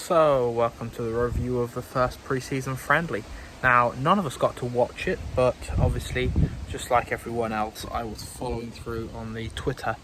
So, welcome to the review of the first pre-season friendly. Now, none of us got to watch it, but obviously, just like everyone else, I was following through on the Twitter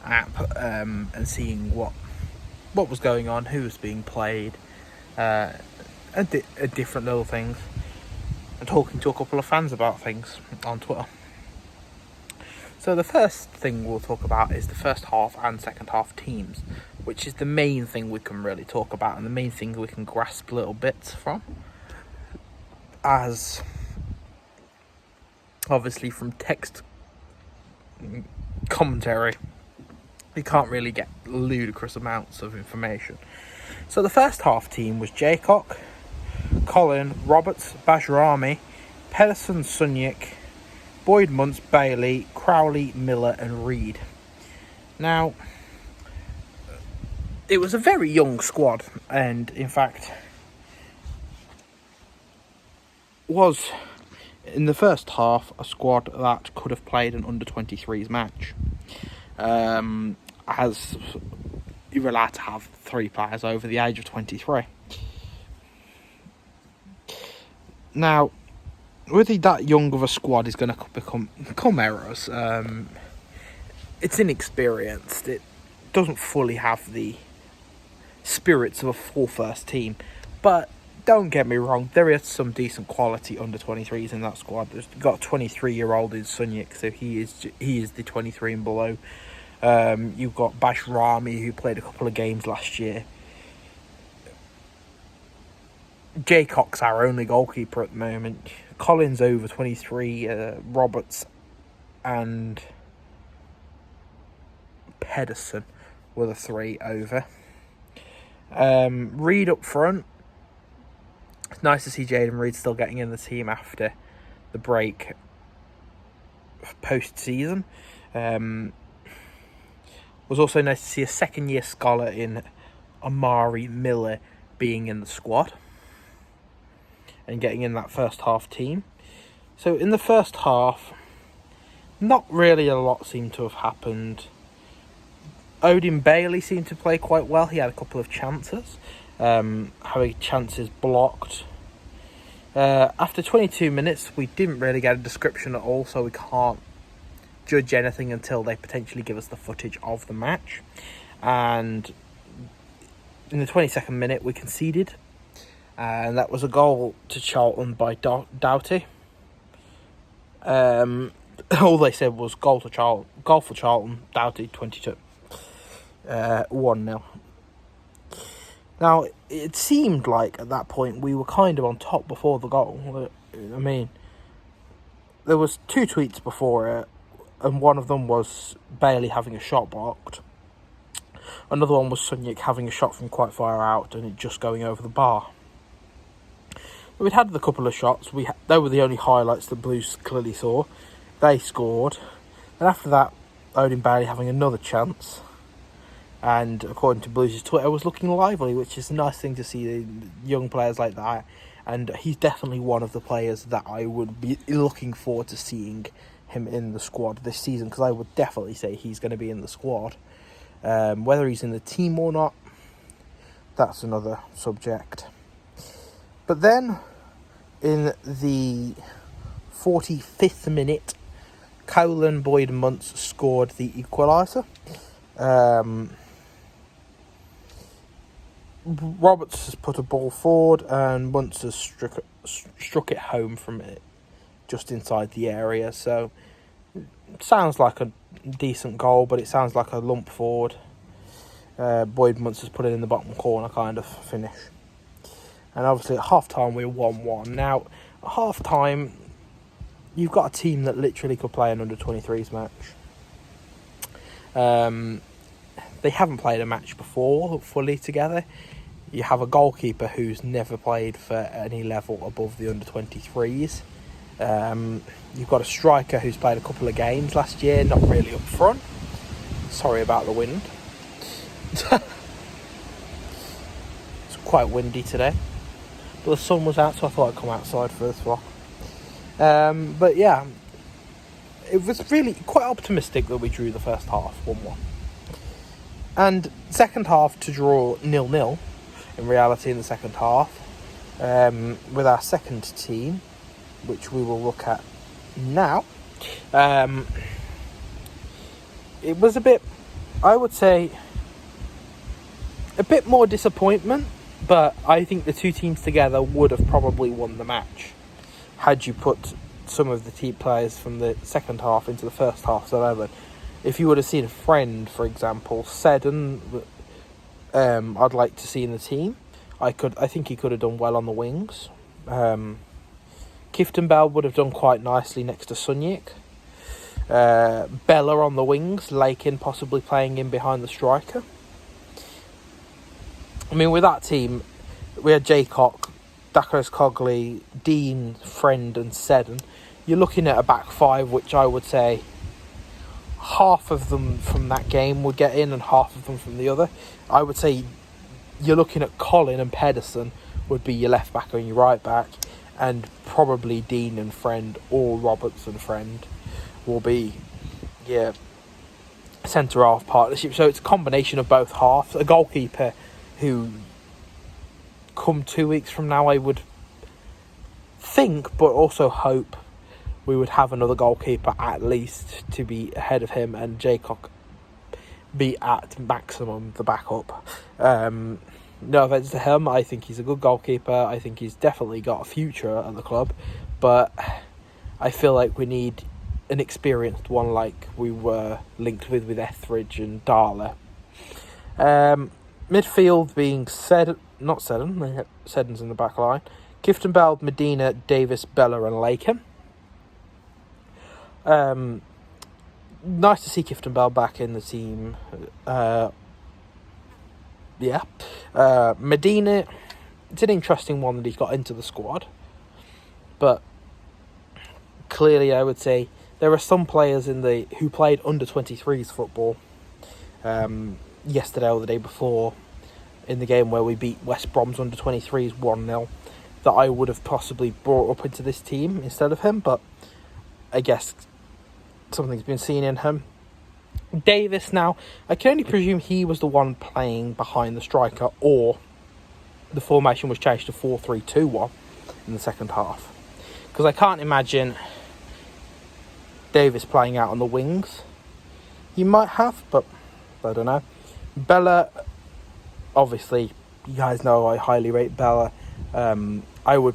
app and seeing what was going on, who was being played, and different little things, and talking to a couple of fans about things on Twitter. So the first thing we'll talk about is the first half and second half teams, which is the main thing we can really talk about and the main thing we can grasp little bits from. As obviously from text commentary, you can't really get ludicrous amounts of information. So the first half team was Jaycock, Colin, Roberts, Bajrami, Pedersen, Sunyik, Boyd, Muntz, Bailey, Crowley, Miller and Reed. Now, it was a very young squad, and in fact was in the first half a squad that could have played an under-23s match, as you're allowed to have 3 players over the age of 23. Now, with that young of a squad is going to become errors. It's inexperienced. It doesn't fully have the spirits of a full first team. But don't get me wrong, there is some decent quality under 23s in that squad. There's got a 23-year-old in Sunyik, so he is the 23 and below. You've got Bajrami, who played a couple of games last year. Jaycock's our only goalkeeper at the moment. Collins over 23, Roberts and Pedersen were the 3 over. Reed up front. It's nice to see Jaden Reed still getting in the team after the break post-season. Was also nice to see a second-year scholar in Amari Miller being in the squad and getting in that first half team. So in the first half, not really a lot seemed to have happened. Odin Bailey seemed to play quite well. He had a couple of chances, having chances blocked. After 22 minutes, we didn't really get a description at all, so we can't judge anything until they potentially give us the footage of the match. And in the 22nd minute, we conceded. And that was a goal to Charlton by Doughty. All they said was goal for Charlton, Doughty 22. 1-0. Now, it seemed like at that point we were kind of on top before the goal. I mean, there was 2 tweets before it, and one of them was Bailey having a shot blocked. Another one was Sunyik having a shot from quite far out and it just going over the bar. We'd had the couple of shots. They were the only highlights that Blues clearly saw. They scored. And after that, Odin Bailey having another chance. And according to Blues' Twitter, was looking lively, which is a nice thing to see young players like that. And he's definitely one of the players that I would be looking forward to seeing him in the squad this season, because I would definitely say he's going to be in the squad. Whether he's in the team or not, that's another subject. But then, in the 45th minute, Colin, Boyd and Muntz scored the equaliser. Roberts has put a ball forward and Muntz has struck it home from it, just inside the area. So, it sounds like a decent goal, but it sounds like a lump forward. Boyd Muntz has put it in the bottom corner kind of finish. And obviously at half-time we were 1-1. Now, at half-time, you've got a team that literally could play an under-23s match. They haven't played a match before fully together. You have a goalkeeper who's never played for any level above the under-23s. You've got a striker who's played a couple of games last year, not really up front. Sorry about the wind. It's quite windy today. But the sun was out, so I thought I'd come outside for this vlog. But yeah, it was really quite optimistic that we drew the first half 1-1. And second half to draw 0-0 in reality in the second half. With our second team, which we will look at now, it was a bit, I would say, a bit more disappointment, but I think the two teams together would have probably won the match had you put some of the team players from the second half into the first half's 11. If you would have seen a Friend, for example, Seddon, I'd like to see in the team. I think he could have done well on the wings. Kieftenbeld would have done quite nicely next to Sunjic. Bella on the wings, Lakin possibly playing in behind the striker. I mean, with that team, we had Jaycock, Dakos Cogley, Dean, Friend and Seddon. You're looking at a back five, which I would say half of them from that game would get in and half of them from the other. I would say you're looking at Colin and Pedersen would be your left back and your right back, and probably Dean and Friend or Roberts and Friend will be your centre-half partnership. So it's a combination of both halves. A goalkeeper who, come 2 weeks from now, I would think, but also hope, we would have another goalkeeper at least to be ahead of him, and Jaycock be at maximum the backup. No offence to him, I think he's a good goalkeeper. I think he's definitely got a future at the club, but I feel like we need an experienced one like we were linked with Etheridge and Darla. Midfield being not Seddon, Seddon's in the back line. Kieftenbeld, Medina, Davis, Bella and Lakin. Nice to see Kieftenbeld back in the team. Medina, it's an interesting one that he's got into the squad, but clearly I would say there are some players who played under 23s football yesterday or the day before in the game where we beat West Brom's under 23s 1-0 that I would have possibly brought up into this team instead of him, but I guess something's been seen in him. Davis now, I can only presume he was the one playing behind the striker, or the formation was changed to 4-3-2-1 in the second half, because I can't imagine Davis playing out on the wings. He might have, but I don't know. Bella, obviously, you guys know I highly rate Bella. I would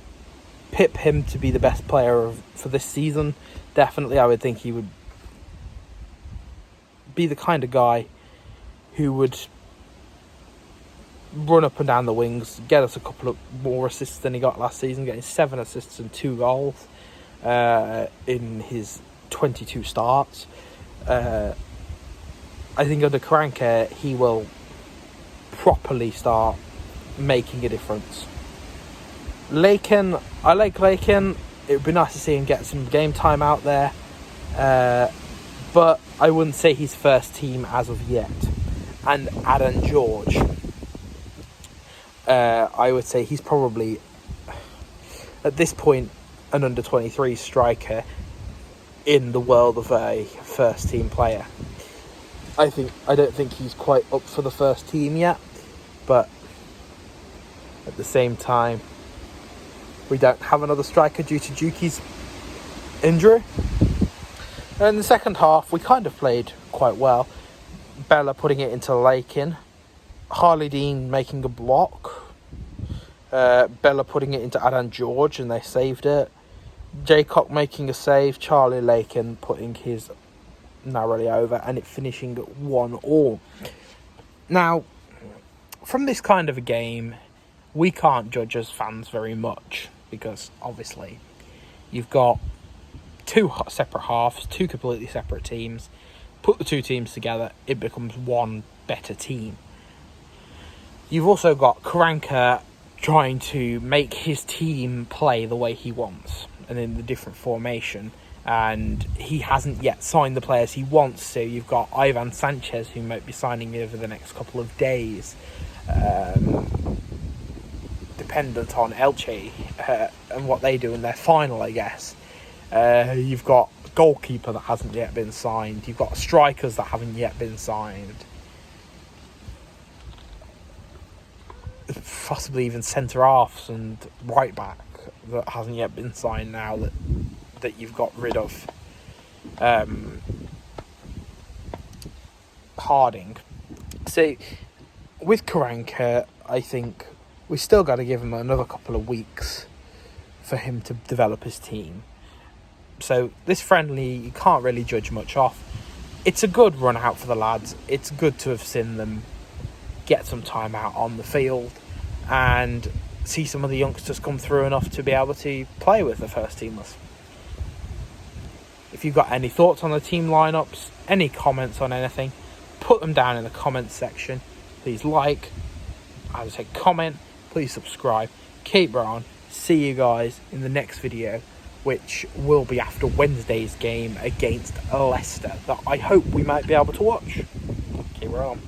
pip him to be the best player for this season. Definitely, I would think he would be the kind of guy who would run up and down the wings, get us a couple of more assists than he got last season, getting 7 assists and 2 goals in his 22 starts. I think under Karanka he will properly start making a difference. Lakin, I like Lakin. It would be nice to see him get some game time out there, but I wouldn't say he's first team as of yet. And Adam George, I would say he's probably at this point an under 23 striker in the world of a first team player. I don't think he's quite up for the first team yet, but at the same time, we don't have another striker due to Juki's injury. And in the second half, we kind of played quite well. Bella putting it into Lakin, Harley Dean making a block, Bella putting it into Adam George and they saved it. Jaycock making a save, Charlie Lakin putting his narrowly over, and it finishing at 1-1. Now, from this kind of a game, we can't judge as fans very much, because obviously you've got two separate halves, two completely separate teams. Put the two teams together, it becomes one better team. You've also got Karanka trying to make his team play the way he wants and in the different formation, and he hasn't yet signed the players he wants to. You've got Ivan Sanchez, who might be signing over the next couple of days, dependent on Elche and what they do in their final, I guess. You've got a goalkeeper that hasn't yet been signed. You've got strikers that haven't yet been signed. possibly even centre halves and right back that hasn't yet been signed now that you've got rid of Harding. So with Karanka, I think we still got to give him another couple of weeks for him to develop his team. So this friendly, you can't really judge much off. It's a good run out for the lads. It's good to have seen them get some time out on the field and see some of the youngsters come through enough to be able to play with the first teamers. If you've got any thoughts on the team lineups, any comments on anything, put them down in the comments section. Please like, as I say, comment, please subscribe, keep it on. See you guys in the next video, which will be after Wednesday's game against Leicester, that I hope we might be able to watch. Keep it on.